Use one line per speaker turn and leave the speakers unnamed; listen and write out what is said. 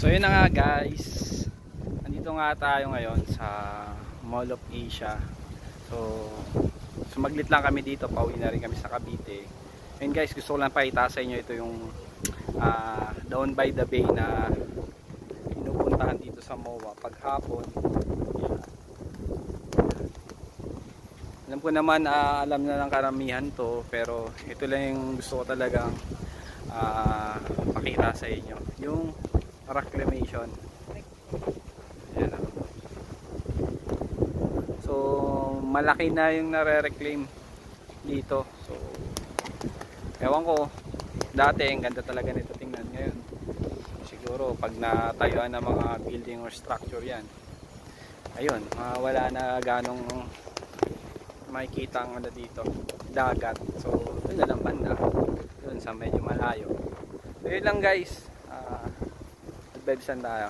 So yun na nga guys, nandito nga tayo ngayon sa Mall of Asia. So sumaglit lang kami dito, pauwi na rin kami sa Cavite. Ayun guys, gusto ko lang pakita sa inyo ito yung Down by the Bay na pinupuntahan dito sa MOA paghapon. Alam ko naman, alam na ng karamihan to, pero ito lang yung gusto ko talagang pakita sa inyo, yung reclamation. Ayan. So malaki na yung nare-reclaim dito. So ewan ko, dati ang ganda talaga nito tingnan. Ngayon siguro pag natayuan ng mga building or structure yan, ayun, wala na ganong makikita ang ano dito, dagat. So doon na lang banda, doon sa medyo malayo. So yun lang guys, advibesan tayo.